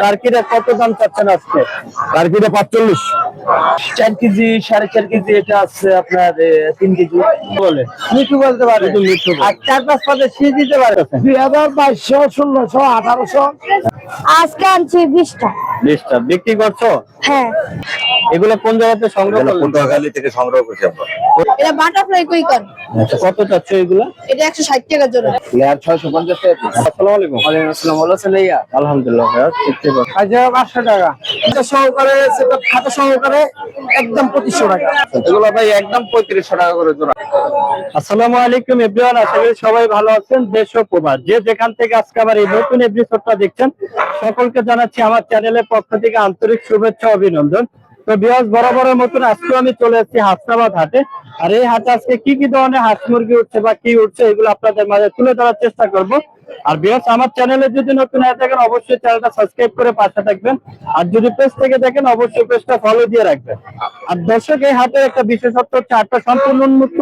টার্কিটা কত দাম চাচ্ছেন আজকে? টার্কিটা 45। 4 কেজি 4.5 কেজি এটা আছে আপনার 3 কেজি বলে মিঠু বলতে পারে মিঠু আর 4-5 পদে সিজ দিতে পারে 2200, 1600, 1800। আজকে আনছি 20টা। 20টা বিক্রি করছো? হ্যাঁ। এগুলো কোন জায়গাতে সংগ্রহ করলে? পটুয়াখালী থেকে সংগ্রহ করছি আমরা। এটা বাটারফ্লাই কুইকার। আচ্ছা কত চাচ্ছ এগুলো? এটা 160 টাকা জোড়া। লেয়ার 650 টাকা। আসসালামু আলাইকুম। ওয়ালাইকুম আসসালাম। ভালো আছেন ভাইয়া? আলহামদুলিল্লাহ ভাইয়া দেখতে পাচ্ছি। আচ্ছা 500 টাকা। এটা সহকারে সেটআপ খাতা সহকারে একদম 2500 টাকা। এগুলো ভাই একদম 3500 টাকা করে জোড়া। আসসালামু আলাইকুম এভরিওয়ান, আশা করি সবাই ভালো আছেন। দেশ ও প্রবাস যে যেখান থেকে আজকে আবার এই নতুন এপিসোডটা দেখছেন সকলকে জানাচ্ছি আমার চ্যানেলের পক্ষ থেকে আন্তরিক শুভেচ্ছা অভিনন্দন। তো ভিউয়ার্স বরাবরের মতন আজকে আমি চলে এসেছি হাসনাবাদ হাটে। আর এই হাটে আজকে কি কি ধরনের হাঁস মুরগি উঠছে বা কি উঠছে এগুলো আপনাদের মাঝে তুলে ধরার চেষ্টা করব। আর ভিউয়ার্স আমার চ্যানেলে যদি নতুন হয়ে থাকেন অবশ্যই চ্যানেলটা সাবস্ক্রাইব করে পাশে থাকবেন, আর যদি পেজ থেকে দেখেন অবশ্যই পেজটা ফলো দিয়ে রাখবেন। আর দর্শক এই হাটের একটা বিশেষত্ব হচ্ছে হাটটা সম্পূর্ণ উন্মুক্ত।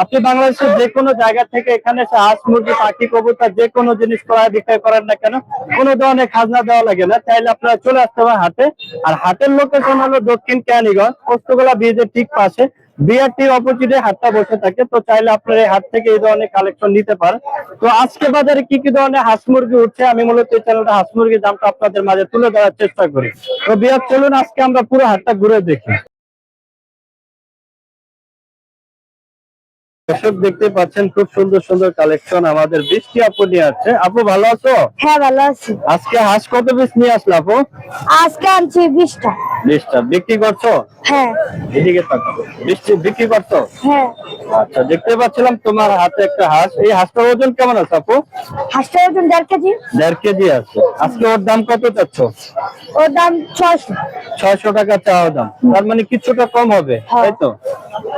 আপনি বাংলাদেশের যে কোনো জায়গা থেকে এখানে এসে হাঁস মুরগি পাখি কবুতর যে কোনো জিনিস ক্রয় বিক্রয় করেন না কেন কোনো ধরনের খাজনা দেওয়া লাগে না, চাইলে আপনারা চলে আসতে পারেন হাটে। আর হাটের লোকেশন হলো দক্ষিণ কেরানীগঞ্জ, পোস্তগোলা ব্রিজের ঠিক পাশে বিআরটির অপোজিটে হাটটা বসে থাকে। তো চাইলে আপনারা এই হাট থেকে এই ধরনের কালেকশন নিতে পারেন। তো আজকে বাজারে কি কি ধরনের হাঁস মুরগি উঠছে আমি মূলত এই চ্যানেলটা হাঁস মুরগির দামটা আপনাদের মাঝে তুলে ধরার চেষ্টা করি। তো বিয়ার চলুন আজকে আমরা পুরো হাটটা ঘুরে দেখি। দর্শক দেখতে পাচ্ছেন খুব সুন্দর সুন্দর কালেকশন আমাদের বৃষ্টি আপু নিয়ে আসছে। আপু ভালো আছো? হ্যাঁ ভালো আছি। আজকে হাঁস কত পিস নিয়ে আসলো আপু? আজকে আনছি 20টা। 20টা বিক্রি করছো? হ্যাঁ। এদিকে তাকাও। বিক্রি করছো? হ্যাঁ। আচ্ছা দেখতে পাচ্ছিলাম তোমার হাতে একটা হাঁস। এই হাঁসটার ওজন কেমন আছে আপু? হাঁসটার ওজন 1.5 কেজি। 1.5 কেজি আছে। আজকে ওর দাম কত চাচ্ছ? ওর দাম 600। 600 টাকা চাওয়া দাম, তার মানে কিছুটা কম হবে তাই তো?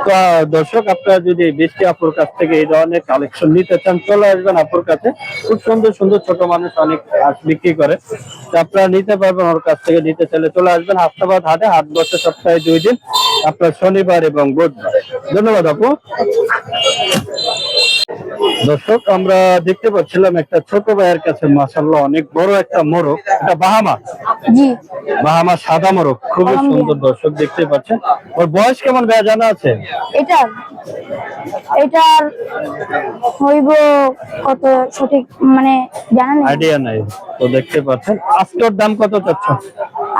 তো দর্শক আপনারা যদি বৃষ্টি আপুর কাছ থেকে এই ধরনের কালেকশন নিতে চান চলে আসবেন আপুর কাছে। খুব সুন্দর সুন্দর ছোট মানুষ অনেক হাঁস বিক্রি করে, তো আপনারা নিতে পারবেন ওর কাছ থেকে। নিতে চাইলে চলে আসবেন হাসনাবাদ হাটে। হাট বসে সপ্তাহে 2 দিন, আপনার শনিবার এবং বুধবার। ধন্যবাদ আপু। দর্শক আমরা দেখতে পাচ্ছিলাম একটা ছোট ভাইয়ের কাছে মাশাআল্লাহ অনেক বড় একটা মোরগ, এটা বাহামা। জি। বাহামা সাদা মোরগ, খুবই সুন্দর। দর্শক দেখতে পাচ্ছেন। ওর বয়স কেমন ভাইয়া জানা আছে? এটার হইব কত সঠিক মানে জানা নেই, আইডিয়া নাই। তো দেখতে পাচ্ছেন আজকে ওর দাম কত চাচ্ছ?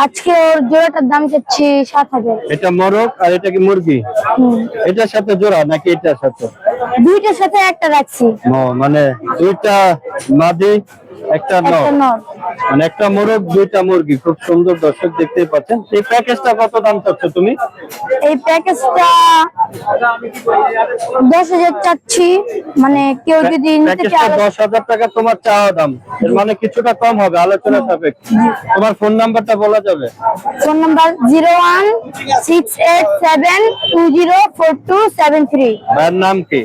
আজকে ওর জোড়াটার দাম চাচ্ছি 7000। এটা মোরগ আর এটা কি মুরগি? এটার সাথে জোড়া নাকি এটার সাথে? দুইটার সাথে একটা রাখছি। মানে দুইটা মাদি একটা নর, মানে একটা মোরগ দুইটা মুরগি। খুব সুন্দর। দর্শক দেখতেই পাচ্ছেন। এই প্যাকেজটা কত দাম চাচ্ছ তুমি? এই প্যাকেজটা 10,000 চাচ্ছি, মানে কেউ যদি নিতে চায় 10,000 টাকা তোমার চাওয়া দাম, এর মানে কিছুটা কম হবে আলোচনা সাপেক্ষে। তোমার ফোন নাম্বারটা বলা যাবে? Phone number 01687204273। ভাইয়ের নাম কি?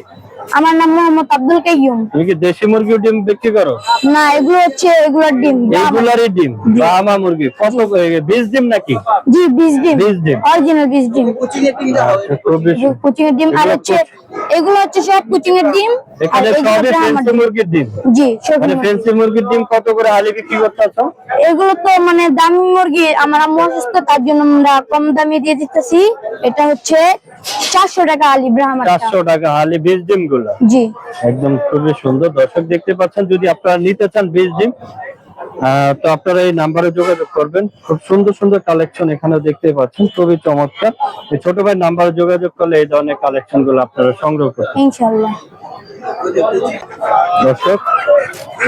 আমার নাম মোহাম্মদ আব্দুল কাইয়ুম। তুমি কি দেশি মুরগির ডিম বিক্রি করো? না, এগুলো হচ্ছে এগুলোর ডিম। এগুলারই ডিম? বাহামা মুরগি কত বীজ ডিম নাকি? জি বীজ ডিম, বীজ ডিম, অরিজিনাল বীজ ডিম। কুচিং এর ডিম। আর হচ্ছে এগুলো হচ্ছে সব কুচিং এর ডিম। এখানে সবই ফেন্সি মুরগির ডিম? জি সব। মানে ফেন্সি মুরগির ডিম কত করে হালি বিক্রি করতেছো? এগুলো তো মানে দামি মুরগি, আমার আম্মু অসুস্থ তার জন্য আমরা কম দামে দিয়ে দিতেছি। এটা হচ্ছে 400 টাকা আলি ব্রাহ্মণ। 400 টাকা হালি বীজ ডিম গুলো? জি একদম খুবই সুন্দর। দর্শক দেখতে পাচ্ছেন, যদি আপনারা নিতে চান বীজ ডিম তো আপনারা এই নাম্বারে যোগাযোগ করবেন। খুব সুন্দর সুন্দর কালেকশন এখানে দেখতে পাচ্ছেন, খুবই চমৎকার। এই ছোট ভাই নাম্বারে যোগাযোগ করলে এই ধরনের কালেকশন গুলো আপনারা সংগ্রহ করবেন ইনশাআল্লাহ। দর্শক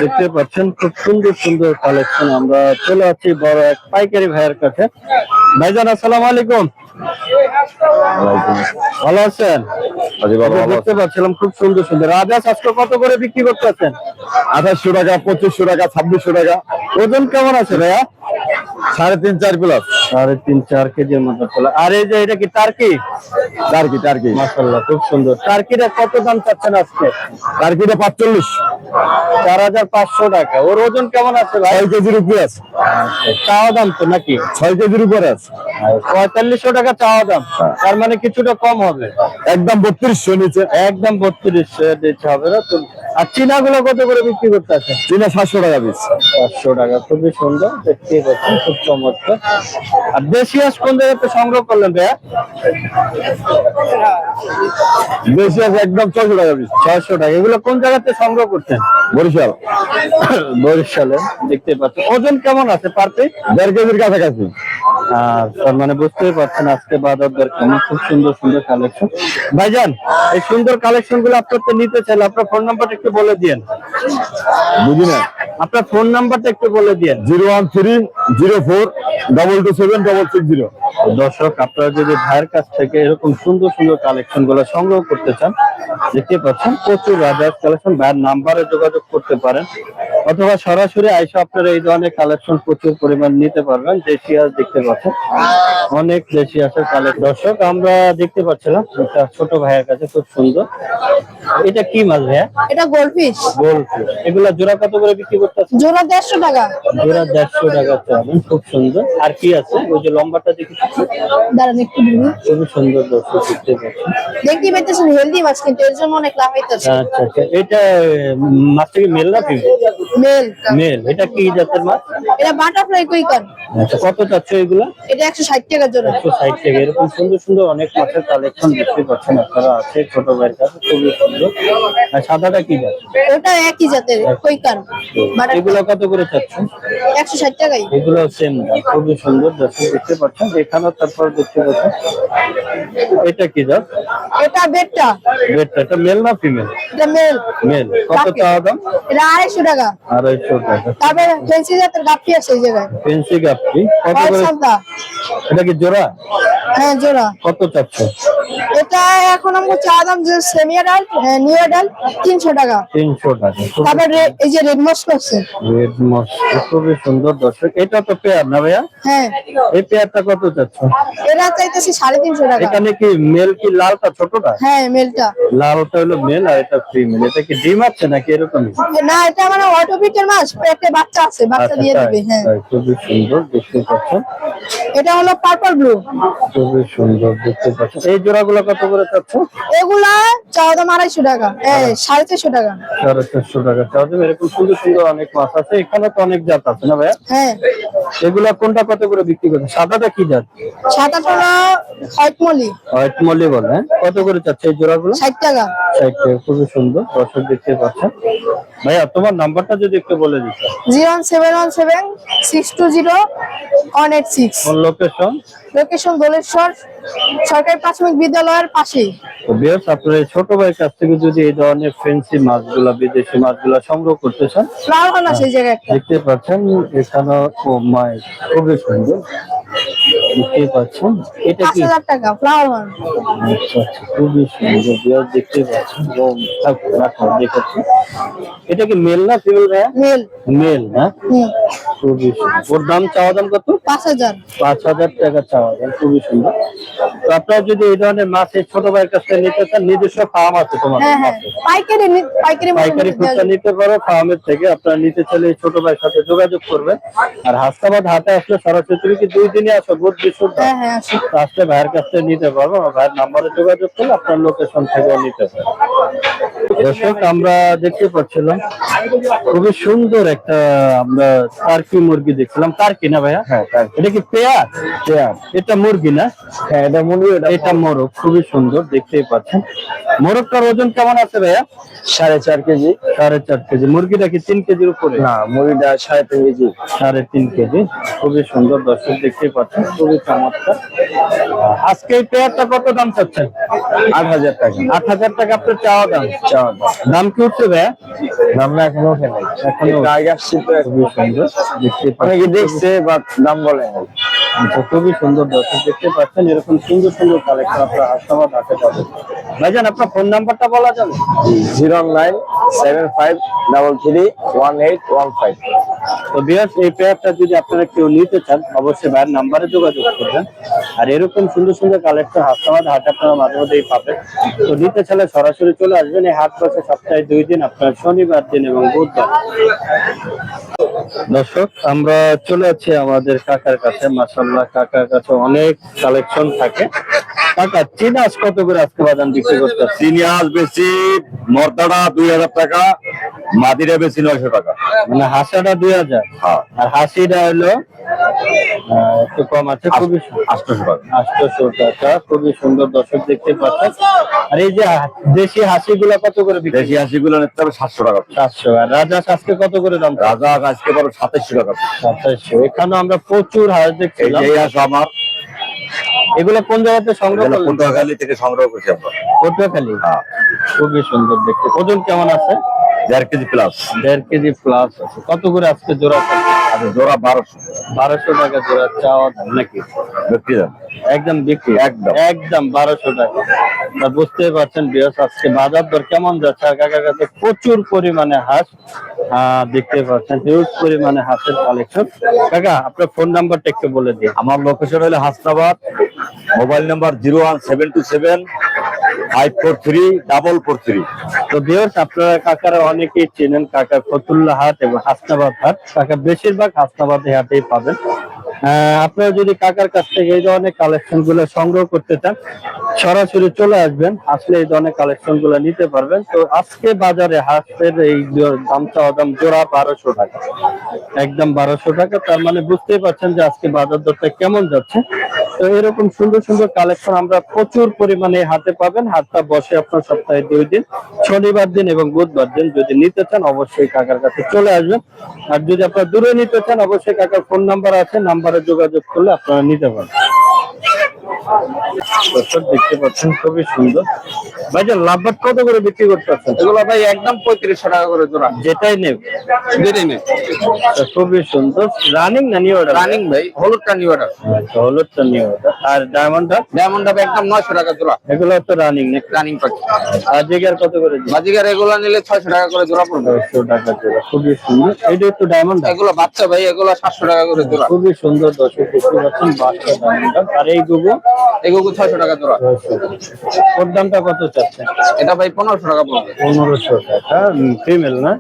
দেখতে পাচ্ছেন খুব সুন্দর সুন্দর কালেকশন। আমরা চলে আসছি বড় এক পাইকারি ভাইয়ের কাছে। ভাইজান আসসালামু আলাইকুম। ভালো আছেন? দেখতে পাচ্ছিলাম খুব সুন্দর সুন্দর রাজহাঁস আজকে কত করে বিক্রি করতেছেন? 2800 টাকা, 2500 টাকা, 2600 টাকা। ওজন কেমন আছে ভাইয়া? 3.5-4 প্লাস। 3.5-4 কেজির মতো চলে। আর এই যে এটা কি টার্কি? টার্কি মাশাআল্লাহ খুব সুন্দর। টার্কিটা কত দাম চাচ্ছেন আজকে? টার্কিটা 45। 4500 টাকা। ওর ওজন কেমন আছে ভাই? 6 কেজির উপরে আছে। চাওয়া দাম তো নাকি? 6 কেজির উপরে আছে। 4500 টাকা চাওয়া দাম, তার মানে কিছুটা কম হবে। একদম 3200 নিচে। একদম 3200 দিতে হবে না তো? আর চীনা গুলো কত করে বিক্রি করতে আছে? চীনা 700 টাকা পিস। 500 টাকা, খুবই সুন্দর দেখতে পাচ্ছেন, খুব চমৎকার। আর দেশি হাঁস কোন জায়গাতে সংগ্রহ করলেন ভাইয়া? দেশি আছে একদম 600 টাকা পিস। 600 টাকা। এগুলো কোন জায়গাতে সংগ্রহ করছেন? বরিশাল। বরিশালে। দেখতে পাচ্ছেন ওজন কেমন আছে পার পিস? 1.5 কেজির কাছাকাছি। তার মানে বুঝতেই পারছেন আজকে বাজার দর কেমন। খুব সুন্দর সুন্দর কালেকশন। ভাইজান, এই সুন্দর কালেকশন গুলো আপনার তো নিতে চাইলে আপনার ফোন নাম্বারটা একটু বলে দিয়েন। বুঝি না। আপনার ফোন নাম্বারটা একটু বলে দিয়েন। 01304227660। দর্শক, আপনারা যদি ভাইয়ের কাছ থেকে এরকম সুন্দর সুন্দর কালেকশন গুলো সংগ্রহ করতে চান, দেখতে পাচ্ছেন প্রচুর রাজার কালেকশন, ভাইয়ের নাম্বারে যোগাযোগ করতে পারেন, অথবা সরাসরি আইসা আপনারা এই ধরনের কালেকশন প্রচুর পরিমাণ নিতে পারবেন। দেশি হাঁস দেখতে পাচ্ছেন, অনেক দেশি হাঁসের কালেকশন। দর্শক, আমরা দেখতে পাচ্ছিলাম একটা ছোট ভাইয়ের কাছে, খুব সুন্দর। এটা কি মাছ ভাইয়া? এটা গোল্ডফিশ। গোল্ডফিশ। এগুলা জোড়া কত করে বিক্রি করতে আছে? জোড়া 150 টাকা। জোড়া 150 টাকা চাবেন, খুব সুন্দর। আর কি আছে? ওই যে লম্বাটা দেখি, দাঁড়ান একটু দিন। খুবই সুন্দর। দর্শক দেখতে পাচ্ছেন, দেখতে পাইতেছেন হেলদি মাছ, কিন্তু এর জন্য অনেক লাভ হইতাছে। আচ্ছা আচ্ছা। এটা মাছটা কি মেল না ফিমেল? মেল। মেল। এটা কি জাতের মাছ? এটা বাটারফ্লাই কুইকার। আচ্ছা, কত চাচ্ছ এগুলা? এটা 160 টাকা জোড়া। 160 টাকা। এরকম সুন্দর সুন্দর অনেক মাছের কালেকশন দেখতে পাচ্ছেন আপনারা, আছে ছোট ভাইয়ের কাছে, খুবই সুন্দর। আর সাদাটা কি জাত? ওটা একই জাতের কুইকার। এগুলো কত করে চাচ্ছ? 160 টাকাই। এগুলো সেম দাম, খুবই সুন্দর। দর্শক দেখতে পাচ্ছেন এখানে। তারপর দেখতে পাচ্ছেন এটা কি জাত? এটা বেটটা। বেটটা। এটা মেল না ফিমেল? এটা মেল। মেল। কত চাওয়া দাম? এটা 250 টাকা। 250 টাকা। তারপরে ফেন্সি জাতের গাপ্পি আছে এই জায়গায়। ফেন্সি গাপ্পি কত হোয়াইট করে? সাদা। এটা কি জোড়া? হ্যাঁ জোড়া। কত চাচ্ছ? এটা এখন আমরা চা দাম যে সেমি অ্যাডাল্ট, নিউ অ্যাডাল্ট 300 টাকা। 300 টাকা। তারপরে এই যে রেড মস্ক আছে। রেড মস্ক খুবই সুন্দর। দর্শক, এটা তো পেয়ার না ভাইয়া? হ্যাঁ। এই পেয়ারটা কত চাচ্ছ? এরা চাইতেছি 350 টাকা। এখানে কি মেল কি লালটা ছোটটা? হ্যাঁ মেলটা। লালটা হলো মেল আর এটা ফিমেল। এটা কি ডিম আছে নাকি এরকমই? না, এটা মানে অটোপিটের মাছ, পেটে বাচ্চা আছে, বাচ্চা দিয়ে তাই, দিবে। হ্যাঁ। তাই, খুবই সুন্দর দেখতে পাচ্ছেন। এটা হলো পার্পল ব্লু। খুবই সুন্দর দেখতে পাচ্ছেন। এই জোড়াগুলো কত করে চাচ্ছ? এগুলা চা দাম 250 টাকা। 450 টাকা। 450 টাকা চাওয়া যাবে। এরকম সুন্দর সুন্দর অনেক মাছ আছে। এখানে তো অনেক জাত আছে না ভাইয়া? হ্যাঁ। এগুলা কোনটা কত করে বিক্রি করছে? সাদাটা কি জাত? সাদা হলো হোয়াইট মলি। হোয়াইট মলি বলে। হ্যাঁ? কত করে চাচ্ছে এই জোড়াগুলো? 60 টাকা। 60 টাকা। খুবই সুন্দর। দর্শক দেখতে পাচ্ছেন। ভাইয়া, তোমার নাম্বারটা যদি একটু বলে দিতে। 01717 620 186। কোন লোকেশন? লোকেশন দোলেশ্বর সরকারি প্রাথমিক বিদ্যালয়ের পাশেই। তো বেশ, আপনার এই ছোট ভাইয়ের কাছ থেকে যদি এই ধরনের ফেন্সি মাছগুলা, বিদেশি মাছগুলা সংগ্রহ করতে চান, ফ্লাওয়ার হল সেই জায়গায় একটা। দেখতে পাচ্ছেন এখানে। ও মাই, খুবই সুন্দর দেখতে পাচ্ছেন। এটা কি? 5000 টাকা ফ্লাওয়ার হল। আচ্ছা আচ্ছা, খুবই সুন্দর। বেশ দেখতে পাচ্ছেন। ও রাখো, দেখাচ্ছি। এটা কি মেল না ফিমেল ভাইয়া? মেল। মেল না? খুবই সুন্দর। ওর দাম চাওয়া দাম কত? 5000। 5000 টাকা চাওয়া দাম। খুবই সুন্দর। তো আপনারা যদি এই ধরনের মাছ এই ছোট ভাইয়ের কাছ থেকে নিতে চান, নিজস্ব ফার্ম আছে তোমার? হ্যাঁ হ্যাঁ, পাইকারি পাইকারি পাইকারি খুচরা নিতে পারো ফার্মের থেকে। আপনারা নিতে চাইলে এই ছোট ভাইয়ের সাথে যোগাযোগ করবেন। আর হাসনাবাদ হাটে আসলে সরাসরি, তুমি কি 2 দিনই আসো? বুধ বৃহস্পতিবার? হ্যাঁ হ্যাঁ আসি। তো আসলে ভাইয়ের কাছ থেকে নিতে পারবো। আমার ভাইয়ের নাম্বারে যোগাযোগ করলে আপনার লোকেশন থেকেও নিতে পারবেন। দর্শক, আমরা দেখতে পাচ্ছিলাম খুবই সুন্দর একটা আমরা টার্কি মুরগি দেখছিলাম। টার্কি না ভাইয়া? হ্যাঁ এটা কি পেয়ার? পেয়ার। এটা মুরগি না? হ্যাঁ এটা মুরগি, এটা মোরগ। খুবই সুন্দর দেখতেই পাচ্ছেন। মোরগটার ওজন কেমন আছে ভাইয়া? 4.5 কেজি। 4.5 কেজি। মুরগিটা কি 3 কেজির উপরে? না, মুরগিটা 3.5 কেজি। 3.5 কেজি। খুবই সুন্দর। দর্শক দেখতেই পাচ্ছেন, খুবই চমৎকার। আজকে এই পেয়ারটা কত দাম চাচ্ছেন? 8000 টাকা। 8000 টাকা আপনার চাওয়া দাম। চাওয়া দাম। দাম কি উঠছে ভাইয়া? দাম না এখনো ওঠে নাই। এখনো একটু আগে আসছি তো। খুবই সুন্দর দেখতে অনেকে পাচ্ছেন। দেখছে বাট দাম বলে নাই। আচ্ছা, খুবই সুন্দর। দর্শক দেখতে পাচ্ছেন এরকম সুন্দর সুন্দর কালেকশন আপনার হাসনাবাদ হাটে পাবেন। ভাইজান, আপনার ফোন নাম্বারটা বলা যাবে? 09753331815। তো বিয়াস, এই পেয়ারটা যদি আপনারা কেউ নিতে চান, অবশ্যই ভাইয়ের নাম্বারে যোগাযোগ করবেন। আর এরকম সুন্দর সুন্দর কালেকশন হাসনাবাদ হাটে আপনারা মাঝে মধ্যেই পাবেন। তো নিতে চাইলে সরাসরি চলে আসবেন। এই হাট বসে সপ্তাহে 2 দিন, আপনার শনিবার দিন এবং বুধবার। দর্শক, আমরা চলে যাচ্ছি আমাদের কাকার কাছে। মাশাআল্লাহ, কাকার কাছে অনেক কালেকশন থাকে। কাকা চিনাস কত করে আজকে বাদাম বিক্রি করতে সিনিয়াস বেশি মর্দাটা 2000 টাকা, মাদিরা বেশি 900 টাকা। মানে হাসাটা 2000 হ্যাঁ, আর হাসিটা হলো একটু কম আছে, খুবই 800 টাকা। 800 টাকা, খুবই সুন্দর দর্শক দেখতে পাচ্ছেন। আর এই যে দেশি হাসি গুলা কত করে বিক্রি? দেশি হাঁসিগুলো নিতে হবে 700 টাকা। 700। আর রাজা আজকে কত করে দাম? রাজা আজকে বড় 2700 টাকা। 2700। এখানে আমরা প্রচুর হাঁস এই দেখছিলাম। যে এই হাঁস আমার এগুলো কোন জায়গাতে সংগ্রহ করলেন? পটুয়াখালী থেকে সংগ্রহ করছি আমরা। পটুয়াখালী। হ্যাঁ, খুবই সুন্দর দেখতে। ওজন কেমন আছে? 1.5 কেজি প্লাস। 1.5 কেজি প্লাস আছে। কত করে আজকে জোড়া? আর জোড়া 1200 1200 টাকা জোড়া চাওয়া দাম নাকি? বিক্রি দাম একদম বিক্রি, একদম। একদম 1200 টাকা। আপনারা বুঝতেই পারছেন বিয়াস আজকে বাজার দর কেমন যাচ্ছে। আর কাকার কাছে প্রচুর পরিমাণে হাঁস দেখতে পাচ্ছেন, হিউজ পরিমাণে হাঁসের কালেকশন। কাকা আপনার ফোন নাম্বারটা একটু বলে দিন। আমার লোকেশন হলো হাসনাবাদ, মোবাইল নাম্বার 01727 543 তো বিয়াস আপনারা কাকারা অনেকেই চেনেন, কাকা ফতুল্লা হাট এবং হাসনাবাদ হাট। কাকা বেশিরভাগ হাসনাবাদ হাটেই পাবেন। আপনারা যদি কাকার কাছ থেকে এই ধরনের কালেকশন গুলো সংগ্রহ করতে চান, সরাসরি চলে আসবেন, আসলে এই ধরনের কালেকশন গুলো নিতে পারবেন। তো আজকে বাজারে হাঁসের এই দাম চাওয়া দাম জোড়া 1200 টাকা, একদম 1200 টাকা। তার মানে বুঝতেই পারছেন যে আজকে বাজার দরটা কেমন যাচ্ছে। তো এরকম সুন্দর সুন্দর কালেকশন আমরা প্রচুর পরিমাণে হাটে পাবেন। হাটটা বসে আপনার সপ্তাহে 2 দিন, শনিবার দিন এবং বুধবার দিন। যদি নিতে চান অবশ্যই কাকার কাছে চলে আসবেন। আর যদি আপনারা দূরে নিতে চান অবশ্যই কাকার ফোন নাম্বার আছে, নাম্বারে যোগাযোগ করলে আপনারা নিতে পারেন। দর্শক দেখতে পাচ্ছেন খুবই সুন্দর। ভাইজান লাভবাট কত করে বিক্রি করতে পারছেন? এগুলো ভাই একদম 3500 টাকা করে জোড়া। যেটাই নেব যেটাই নেই খুবই সুন্দর। রানিং না নিউ অর্ডার? রানিং ভাই, হলুদটা নিউ অর্ডার। হলুদটা নিউ অর্ডার। আর ডায়মন্ডটা? ডায়মন্ডটা একদম 900 টাকা জোড়া। এগুলো তো রানিং নাকি? রানিং পাখি। আর জিগার কত করে দিন? বাজিগার এগুলো নিলে 600 টাকা করে জোড়া পড়বে। 600 টাকা জোড়া, খুবই সুন্দর। এইটা একটু ডায়মন্ড, এগুলো বাচ্চা ভাই, এগুলো 700 টাকা করে জোড়া। খুবই সুন্দর দর্শক দেখতে পাচ্ছেন, বাচ্চা ডায়মন্ড। আর এই গুগু? এগুলো 600 টাকা জোড়া। ওর দামটা কত চাচ্ছেন? এটা ভাই 1500 টাকা পড়বে। 1500 টাকা। ফিমেল না?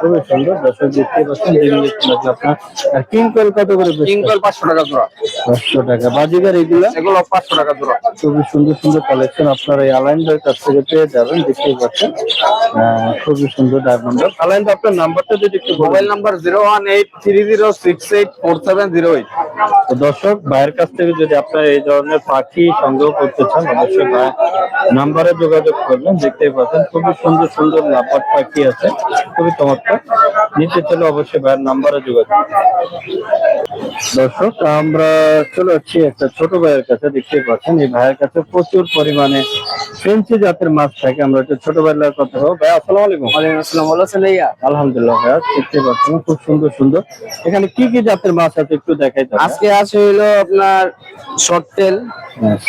খুবই সুন্দর দর্শক দেখতে পাচ্ছেন। দেখলে আপনার। আর কিং কোয়েল কত করে? কিং কোয়েল 500 টাকা জোড়া। 500 টাকা। বাজিগার এগুলা? এগুলো 500 টাকা জোড়া। খুবই সুন্দর সুন্দর কালেকশন আপনারা এই আলাইনদের কাছ থেকে পেয়ে যাবেন, দেখতেই পাচ্ছেন। খুবই সুন্দর ডায়মন্ড। আলাইন আপনার নাম্বারটা যদি একটু বলেন। Mobile number 01830684708। তো দর্শক ভাইয়ের কাছ থেকে যদি আপনারা এই ধরনের পাখি সংগ্রহ করতে চান অবশ্যই ভাই নাম্বারে যোগাযোগ করবেন। দেখতেই পাচ্ছেন খুবই সুন্দর সুন্দর লাপাট পাখি আছে, খুবই চমৎকার। নিতে চাইলে অবশ্যই ভাইয়ের নাম্বারে যোগাযোগ। দর্শক আমরা চলে যাচ্ছি একটা ছোট ভাইয়ের কাছে। দেখতেই পাচ্ছেন এই ভাইয়ের কাছে প্রচুর পরিমাণে ফেন্সি জাতের মাছ থাকে। আমরা একটা ছোট ভাইয়ের কথা বলবো। ভাই আসসালামু আলাইকুম। ওয়ালাইকুম আসসালাম। ভালো আছেন ভাইয়া? আলহামদুলিল্লাহ ভাইয়া, দেখতে পাচ্ছেন খুব সুন্দর সুন্দর। এখানে কি কি জাতের মাছ আছে একটু দেখাই তো। আজকে আছে হইলো আপনার শর্ট টেল।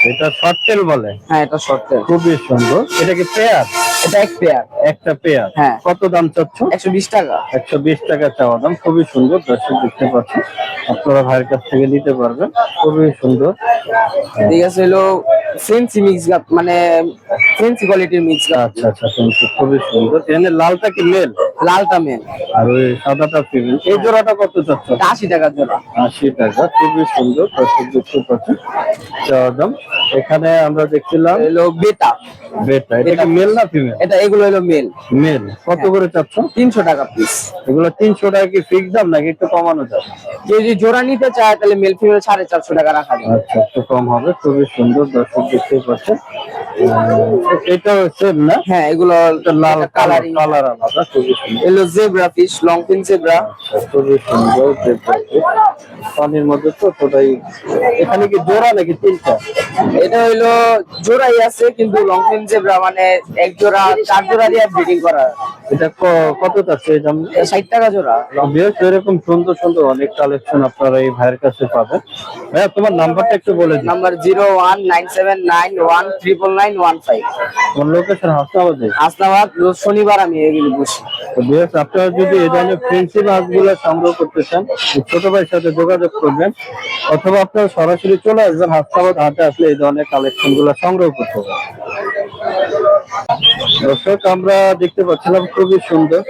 এটা শর্ট টেল বলে? হ্যাঁ, এটা শর্ট টেল। খুবই সুন্দর। এটা কি পেয়ার? এটা এক পেয়ার। একটা পেয়ার। হ্যাঁ। কত দাম চাচ্ছ? 120 টাকা। 120 টাকা চাওয়া দাম। খুবই সুন্দর দর্শক দেখতে পাচ্ছেন, আপনারা ভাইয়ের কাছ থেকে নিতে পারবেন। খুবই সুন্দর। ঠিক আছে, হইলো ফেন্সি মিক্স গাপ, মানে ফেন্সি কোয়ালিটির মিক্স গাপ। আচ্ছা আচ্ছা, কিন্তু খুবই সুন্দর। এখানে লালটা কি মেল লালটা মেল আর ওই সাদাটা ফিমেল? এই জোড়াটা কত চাচ্ছ? 80 টাকা জোড়া। 80 টাকা। খুবই সুন্দর দর্শক দেখতে পাচ্ছেন চাওয়া দাম। এখানে আমরা দেখছিলাম হইলো বেটা। বেটা। এটা কি মেল না ফিমেল? এটা এগুলো হইলো মেল। মেল। কত করে চাচ্ছ? 300 টাকা পিস। এগুলো 300 টাকা কি ফিক্স দাম নাকি একটু কমানো যাবে? কেউ যদি জোড়া নিতে চায় তাহলে মেল ফিমেল 450 টাকা রাখা যাবে। আচ্ছা, একটু কম হবে। খুবই সুন্দর দর্শক দেখতে পাচ্ছেন। এটা সেম না? হ্যাঁ, এগুলো লাল কালারিং। কালার আলাদা। খুবই সুন্দর। এলো zebra fish, long fin zebra. আচ্ছা, খুবই সুন্দর। পানির মধ্যে তো তোটাই। এখানে কি জোড়া নাকি তিনটা? এটা হইলো জোড়াই আছে, কিন্তু লং ফিন জেব্রা মানে এক জোড়া 4 জোড়া দিয়ে ব্রিডিং করা। এটা কত চাচ্ছে এই দাম? 60 টাকা জোড়া। বেশ এরকম সুন্দর সুন্দর অনেক কালেকশন আপনারা এই ভাইয়ের কাছে পাবেন। ভাইয়া তোমার নাম্বারটা একটু বলে দিন। নাম্বার 01979119915। কোন লোকেশন? হাসনাবাদে। হাসনাবাদ। রোজ শনিবার আমি এগুলি বসি। তো বেশ আপনারা যদি এই ধরনের ফেন্সি মাছগুলো সংগ্রহ করতে চান ছোট ভাইয়ের সাথে যোগাযোগ করবেন, অথবা আপনারা সরাসরি চলে আসবেন হাসনাবাদ হাটে, আসলে এই ধরনের কালেকশন গুলো সংগ্রহ করতে পারবেন। দর্শক আমরা দেখতে পাচ্ছিলাম খুবই সুন্দর।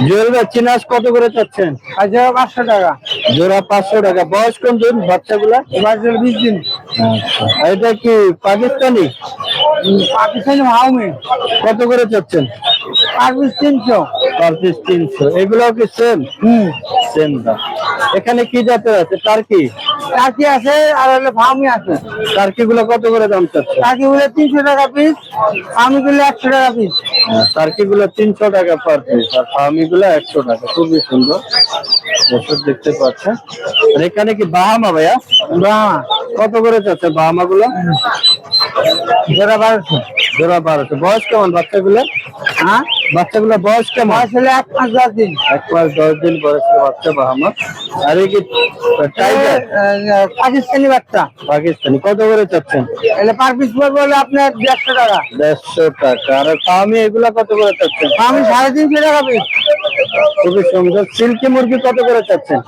জুয়েল ভাই চিনাস কত করে চাচ্ছেন? 500 টাকা। জোড়া 500 টাকা। বয়স কোন দিন বাচ্চাগুলা? 20 দিন। আর এটা কি পাকিস্তানি? পাকিস্তানি হাউমি কত করে চাচ্ছেন? Per piece 300। Per piece 300। এগুলো কি সেম? সেম দাম। এখানে কি জাতের আছে? টার্কি? টার্কি আছে আর হলো ফার্মি আছে। টার্কি গুলো কত করে দাম চাচ্ছে? টার্কি গুলো 300 টাকা পিস, ফার্মি গুলো 100 টাকা পিস। টার্কি গুলো 300 টাকা পার পিস আর ফার্মি গুলো 100 টাকা। খুবই সুন্দর দর্শক দেখতে পাচ্ছেন। আর এখানে কি বাহামা ভাইয়া? বাহ, কত করে চাচ্ছে বাহামা গুলো? জোড়া 1200। জোড়া 1200। বয়স কেমন বাচ্চাগুলো? হ্যাঁ, বাচ্চাগুলো বয়স কেমন? বয়স হলো 1 মাস 10 দিন। 1 মাস 10 দিন বয়সের বাচ্চা বাহামা। আর এই কি টাইগার? পাকিস্তানি বাচ্চা। পাকিস্তানি। কত করে চাচ্ছেন? এলে পার পিস পড়বে হলো আপনার 150 টাকা। 150 টাকা। আর ফার্মি এগুলা কত করে চাচ্ছেন? ফার্মি 350 টাকা পিস। খুবই সুন্দর। সিল্কি মুরগি কত করে চাচ্ছেন?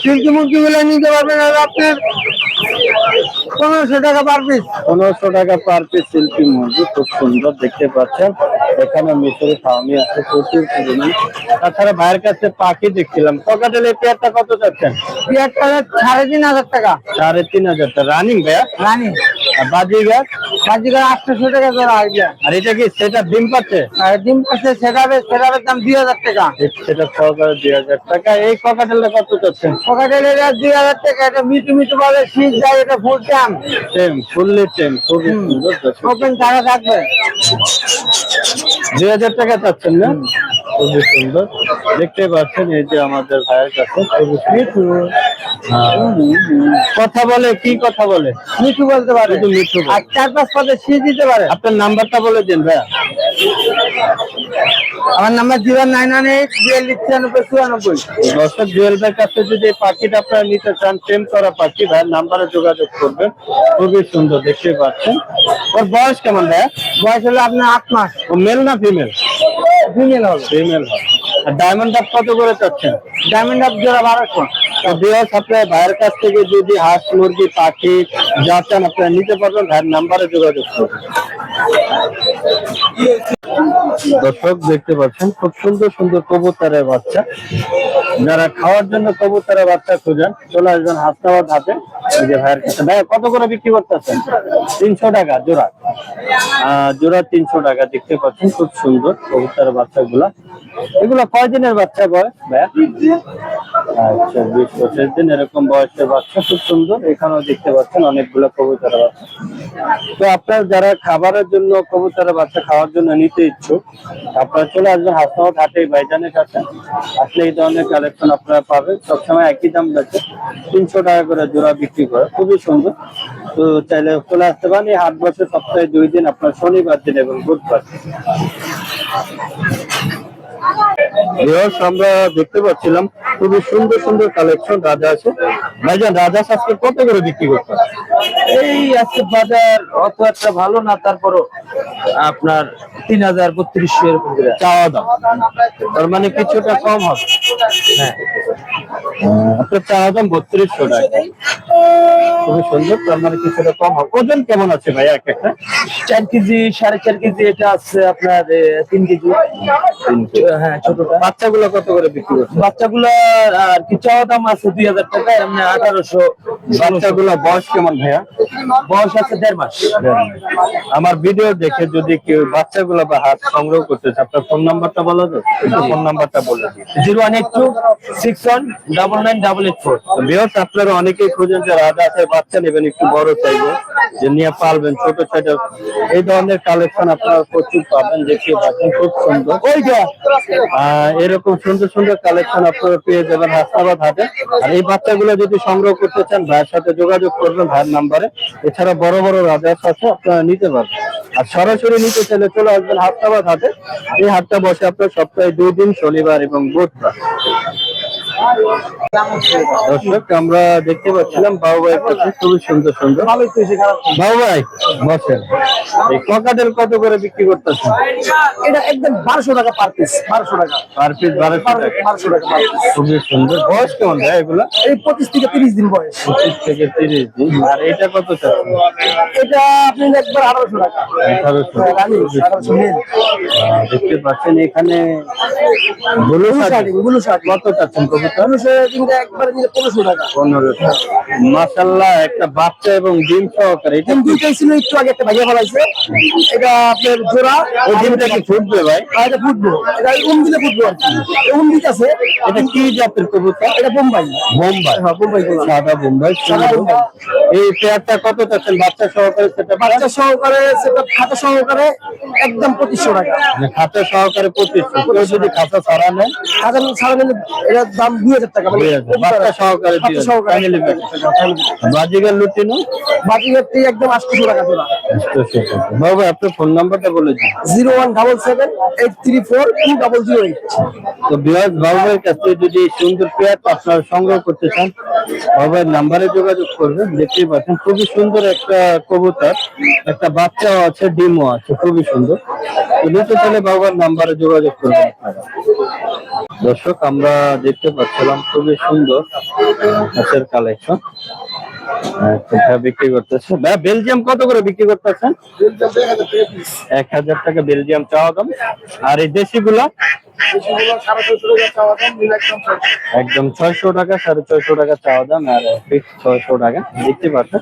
সিল্কি মুরগি গুলো নিতে পারবেন হলো আপনার 1500 টাকা পার পিস। 1500 টাকা পার পিস সিল্কি মুরগি। খুব সুন্দর দেখতে পাচ্ছেন। এখানে মিশরি ফার্মি আছে প্রচুর পরিমাণে। তাছাড়া ভাইয়ের কাছে পাখি দেখছিলাম। ককাটেল এই পেয়ারটা কত চাচ্ছেন? পেয়ারটা 3500 টাকা। 3500 টাকা। রানিং ভাইয়া? রানি আর বাজিগার? বাজিকার 800 টাকা জোড়া আইডিয়া। আর এটা কি সেটা ডিম পাচ্ছে? আর ডিম পাশে সেটার দাম 2000 টাকা। সেটা সহকারে 2000 টাকা। এই ককাটেলটা কত চাচ্ছেন? পকেটের 2000 টাকা। এটা মিটু মিটু ভাবে শীত যায়, এটা ফুল টাইম টেম, ফুললি টেম। খুবই সুন্দর দর্শক। ওপেন টাকা থাকবে। 2000 টাকা চাচ্ছেন না? খুবই সুন্দর দেখতে পাচ্ছেন। এই যে আমাদের ভাইয়ের কাছে খুবই সুন্দর। কথা বলে কি কথা বলে? মিঠু বলতে পারে, শুধু মিঠু বলে। আর 4-5 পদে শীত দিতে পারে। আপনার নাম্বারটা বলে দিন ভাইয়া। আমার নাম্বার 0998 4296 94। দর্শক জুয়েল ভাইয়ের কাছে যদি এই পাখিটা আপনারা নিতে চান, টেম করা পাখি, ভাইয়ের নাম্বারে যোগাযোগ করবেন। খুবই সুন্দর দেখতে পাচ্ছেন। ওর বয়স কেমন ভাইয়া? বয়স হলো আপনার 8 মাস। ও মেল না ফিমেল? ফিমেল হবে। ফিমেল হবে। আর ডায়মন্ড ডাব কত করে চাচ্ছেন? ডায়মন্ড আপ জোড়া 1200। বিয়াস আপনার ভাইয়ের কাছ থেকে যদি হাঁস মুরগি পাখি যা চান আপনারা নিতে পারবেন, ভাইয়ের নাম্বারে যোগাযোগ করবেন। দর্শক দেখতে পাচ্ছেন খুব সুন্দর সুন্দর কবুতরের বাচ্চা। যারা খাওয়ার জন্য কবুতরের বাচ্চা খোঁজেন চলে আসবেন হাসনাবাদ হাটে। এই যে ভাইয়ের কাছে। ভাইয়া কত করে বিক্রি করতেছেন? 300 টাকা জোড়া। জোড়া 300 টাকা। দেখতে পাচ্ছেন খুব সুন্দর কবুতরের বাচ্চাগুলা। এগুলো কয়দিনের বাচ্চা বয়স ভাইয়া? আচ্ছা, 20-25 দিন এরকম বয়সের বাচ্চা। খুব সুন্দর। এখানেও দেখতে পাচ্ছেন অনেকগুলো কবুতরের বাচ্চা। তো আপনার যারা খাবারের জন্য কবুতরের বাচ্চা খাওয়ার জন্য নিতে ইচ্ছুক, আপনারা চলে আসবেন হাসনাবাদ হাটে ভাইজানের কাছে। আসলে এই ধরনের কালেকশন আপনারা পাবেন। সবসময় একই দাম আছে, 300 টাকা করে জোড়া বিক্রি করে। খুবই সুন্দর। তো চাইলে চলে আসতে পারেন। এই হাট বসে সপ্তাহে 2 দিন, আপনার শনিবার দিন এবং বুধবার। আমরা দেখতে পাচ্ছিলাম খুবই সুন্দর সুন্দর কালেকশন রাজা আছে। ভাইজান রাজা আজকে কত করে বিক্রি করতে? এই আজকে বাজার অত একটা ভালো না, তারপরও আপনার 3000-3200 এরকম করে চাওয়া দাম। তার মানে কিছুটা কম হবে। হ্যাঁ, আপনার চাওয়া দাম 3200 টাকা। খুবই সুন্দর। তার মানে কিছুটা কম হবে। ওজন কেমন আছে ভাইয়া এক একটা? 4 কেজি 4.5 কেজি। এটা আছে আপনার 3 কেজি। হ্যাঁ, ছোটটা। বাচ্চাগুলো কত করে বিক্রি করছে? বাচ্চাগুলো আর কি চাওয়া দাম আছে 2000 টাকা, এমনি 1800। বাচ্চাগুলো বয়স কেমন ভাইয়া? বয়স আছে 1.5 মাস। আমার ভিডিও দেখে যদি কেউ বাচ্চাগুলো বা হাত সংগ্রহ করতে চায়, আপনার ফোন নাম্বারটা বলো তো। ফোন নাম্বারটা বলে দিন। 018261998884। বিয়স আপনারা অনেকেই খোঁজেন যে রাজা আছে বাচ্চা নেবেন, একটু বড় চাইবে যে নিয়ে পালবেন, ছোট ছোট এই ধরনের কালেকশন আপনারা প্রচুর পাবেন। দেখতে পাচ্ছেন খুব সুন্দর। এরকম সুন্দর সুন্দর কালেকশন আপনারা পেয়ে যাবেন হাসনাবাদ হাটে। আর এই বাচ্চাগুলো যদি সংগ্রহ করতে চান ভাইয়ের সাথে যোগাযোগ করবেন ভাইয়ের নাম্বারে। এছাড়া বড় বড় রাজার সাথে আপনারা নিতে পারবেন। আর সরাসরি নিতে চাইলে চলে আসবেন হাসনাবাদ হাটে। এই হাটটা বসে আপনার সপ্তাহে 2 দিন, শনিবার এবং বুধবার। দর্শক আমরা দেখতে পাচ্ছিলাম বাবু ভাইয়ের কাছে খুবই সুন্দর সুন্দর। বাবু ভাই বসেন। এই ককাটেল কত করে বিক্রি করতেছেন? এটা একদম 1200 টাকা পার পিস। 1200 টাকা পার পিস 1200 টাকা। 1200 টাকা পার পিস। খুবই সুন্দর। বয়স কেমন ভাই এগুলা? এই 25 থেকে 30 দিন বয়স। 25 থেকে 30 দিন। আর এটা কত চাচ্ছেন? এটা আপনি একবার 1800 টাকা। 1800। রানী 1800 মেল। দেখতে পাচ্ছেন এখানে ব্লু শার্ট ব্লু শার্ট কত চাচ্ছেন? কবুতর? 1500 একবারে নিলে 1500 টাকা। 15 টাকা। মাশাআল্লাহ, একটা বাচ্চা এবং ডিম সহকারে। এটা ডিম দুইটাই ছিল, একটু আগে একটা ভাইয়া ফলাইছে। এটা আপনার জোড়া। ওই ডিমটা কি ফুটবে ভাই? আর এটা ফুটবো, এটা দিলে ফুটবো আর কি। দিত আছে। এটা কি জাতের কবুতর? এটা বোম্বাই। বোম্বাই। হ্যাঁ, বোম্বাই গোলা। সাদা বোম্বাই। সাদা বোম্বাই। এই পেয়ারটা কত চাচ্ছেন বাচ্চা সহকারে? সেটা বাচ্চা সহকারে, সেটা খাতা সহকারে একদম 2500 টাকা। খাতা সহকারে 2500। কেউ যদি খাতা ছাড়া নেয়, খাতা ছাড়া নিলে এটার দাম 2000 টাকা। মানে 2000। বাচ্চা সহকারে বাচ্চা সহকারে ফ্যামিলি প্যাক। বাজিগার লুটিনো বাকিটি একদম 800 টাকা জোড়া। বাবা, আপনার ফোন নাম্বারটা বলে দিন। 01778342008। তো বিরাজ বাবুর কাছে যদি সুন্দর পেয়ার আপনারা সংগ্রহ করতে চান, বাবার নাম্বারে যোগাযোগ করবেন। দেখতেই পাচ্ছেন খুবই সুন্দর একটা কবুতর, একটা বাচ্চাও আছে, ডিমও আছে, খুবই সুন্দর। তো নিতে চাইলে বাবার নাম্বারে যোগাযোগ করবেন আপনারা। দর্শক, আমরা দেখতে পাচ্ছিলাম খুবই সুন্দর মাছের কালেকশন বিক্রি করতেছে। ভাই, বেলজিয়াম কত করে বিক্রি করতেছেন? 1000 টাকা বেলজিয়াম চাওয়া দাম। আর এই দেশি গুলা একদম 600 টাকা, 650 টাকা চাওয়া দাম, আর ফিক্স 600 টাকা। দেখতে পাচ্ছেন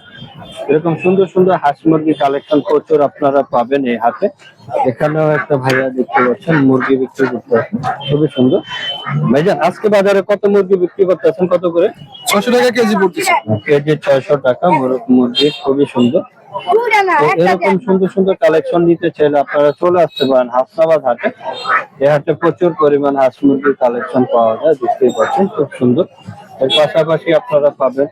এরকম সুন্দর সুন্দর হাঁস মুরগি কালেকশন প্রচুর আপনারা পাবেন এই হাটে। এখানেও একটা ভাইয়া দেখতে পাচ্ছেন মুরগি বিক্রি করতেছেন, খুবই সুন্দর। ভাইজান, আজকে বাজারে কত মুরগি বিক্রি করতেছেন? কত করে? 600 টাকা কেজি পড়তেছে। কেজি 600 টাকা মুরগি, খুবই সুন্দর। তো এরকম সুন্দর সুন্দর কালেকশন নিতে চাইলে আপনারা চলে আসতে পারেন হাসনাবাদ হাটে। এই হাটে প্রচুর পরিমাণ হাঁস মুরগির কালেকশন পাওয়া যায়, দেখতেই পাচ্ছেন খুব সুন্দর। এর পাশাপাশি আপনারা পাবেন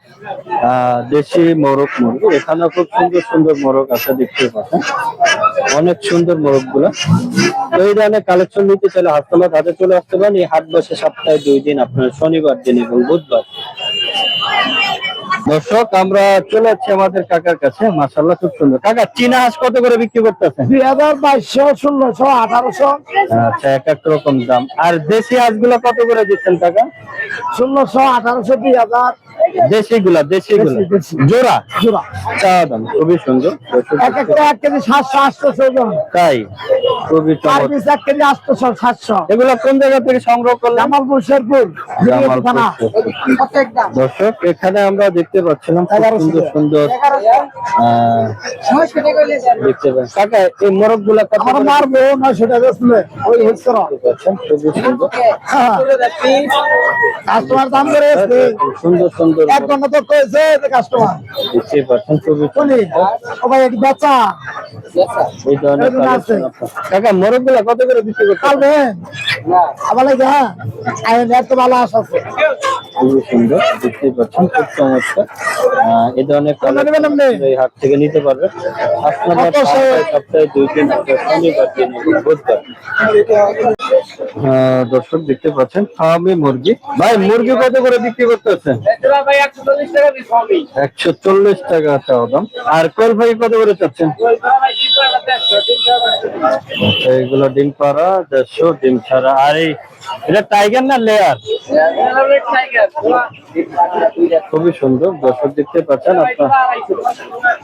দেশি মোরগ মুরগি। এখানেও খুব সুন্দর সুন্দর মোরগ আছে, দেখতেই পাচ্ছেন অনেক সুন্দর মোরগ গুলা। তো এই ধরনের কালেকশন নিতে চাইলে হাসনাবাদ হাটে চলে আসতে পারেন। এই হাট বসে সপ্তাহে 2 দিন, আপনার শনিবার দিন এবং বুধবার। দর্শক, আমরা চলে যাচ্ছি আমাদের কাকার কাছে। মাশাআল্লাহ, খুব সুন্দর। কাকা, চীনা হাঁস কত করে বিক্রি করতেছেন? 2200, 1600, 1800। আচ্ছা, এক এক রকম দাম। আর দেশি হাঁস গুলো কত করে দিচ্ছেন কাকা? 1600, 1800, 2000। দেশি গুলা জোড়া জোড়া চাওয়া দাম, খুবই সুন্দর। এক একটা 1 কেজি 700, 800 ওজন। তাই, খুবই পার চমৎকার। Piece 1 KG 800, 700। এগুলো কোন জায়গা থেকে সংগ্রহ করলাম? জামালপুর, শেরপুর, জামালপুর, থানা। শেরপুর। দর্শক, এখানে আমরা দেখতে পাচ্ছিলাম খুব সুন্দর সুন্দর দেখতে পাচ্ছেন। কাকা, এই মোরগ গুলা কত করে? মারবো 900 টাকা আসলে ওই হচ্ছে না। খুবই সুন্দর কাস্টমার দাম করে সুন্দর সুন্দর এক ঘন্টা তো কইছে কাস্টমার। দেখতেই পাচ্ছেন খুবই বলি ও ভাই একটু বাচ্চা এই ধরনের কালেকশন আপনার। কাকা, মোরগ গুলা কত করে বিক্রি করতে পারবেন? আবার লাগে হ্যাঁ, এত ভালো আশা আছে। খুবই সুন্দর, দেখতেই পাচ্ছেন খুব চমৎকার। এই ধরনের কালেকশন এই হাট থেকে নিতে পারবেন। আপনারা সপ্তাহে 2 দিন, শনিবার দিন এবং বুধবার। দর্শক, দেখতে পাচ্ছেন ফার্মি মুরগি। ভাই, মুরগি কত করে বিক্রি করতেছেন? 140 টাকা চাওয়া দাম। আর কোয়েল ভাই কত করে চাচ্ছেন? এইগুলো ডিম পাড়া 150, ডিম ছাড়া। আর এটা টাইগার না লেয়ার? খুবই সুন্দর। দর্শক, দেখতে পাচ্ছেন আপনার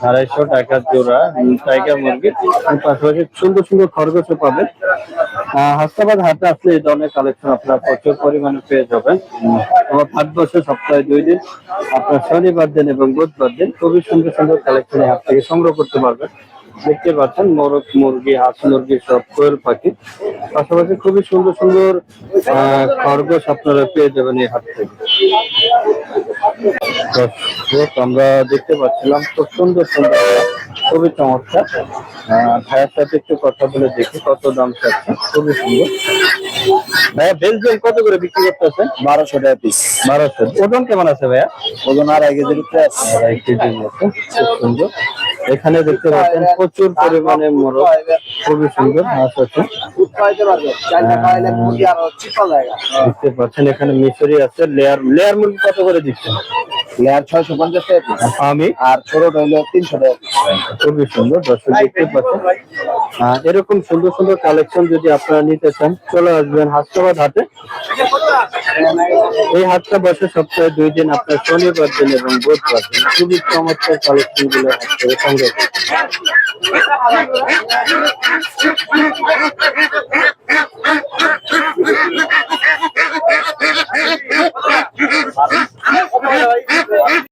250 টাকা জোড়া টাইগার মুরগি। পাশাপাশি সুন্দর সুন্দর খরগোশও পাবেন। হাসনাবাদ হাটে আসলে এই ধরনের কালেকশন আপনারা প্রচুর পরিমাণে পেয়ে যাবেন। আমার হাট বসে সপ্তাহে 2 দিন, আপনার শনিবার দিন এবং বুধবার দিন। খুবই সুন্দর সুন্দর কালেকশন হাট থেকে সংগ্রহ করতে পারবেন। দেখতে পাচ্ছেন মোরগ মুরগি, হাঁস মুরগি, সব কোয়েল পাখি, পাশাপাশি খুবই সুন্দর সুন্দর খরগোশ আপনারা পেয়ে যাবেন এই হাট থেকে। আমরা দেখতে পাচ্ছিলাম খুব সুন্দর সুন্দর, খুবই চমৎকার। ভাইয়ের সাথে একটু কথা বলে দেখি কত দাম চাচ্ছে। খুবই সুন্দর। ভাইয়া, বেলজিয়াম কত করে বিক্রি করতেছে? 1200 টাকা পিস। 1200। ওজন কেমন আছে ভাইয়া? ওজন 2.5 কেজির উপরে আছে। 2.5 কেজির মতো, খুব সুন্দর। এখানে দেখতে পাচ্ছেন প্রচুর পরিমাণে মোরগ, খুবই সুন্দর হাঁস আছে। দেখতে পাচ্ছেন এখানে মিশরি আছে। লেয়ার মুরগি কত করে দিচ্ছেন? লেয়ার 650 টাকা পিস। আমি আর ছোট হইলো 300 টাকা পিস। খুবই সুন্দর। দর্শক, দেখতে পাচ্ছেন এরকম সুন্দর সুন্দর কালেকশন যদি আপনারা নিতে চান, চলে আসবেন হাসনাবাদ হাটে। এই হাটটা বসে সপ্তাহে 2 দিন, আপনার শনিবার দিন এবং বুধবার দিন। খুবই চমৎকার কালেকশন গুলো সংগ্রহ করবেন।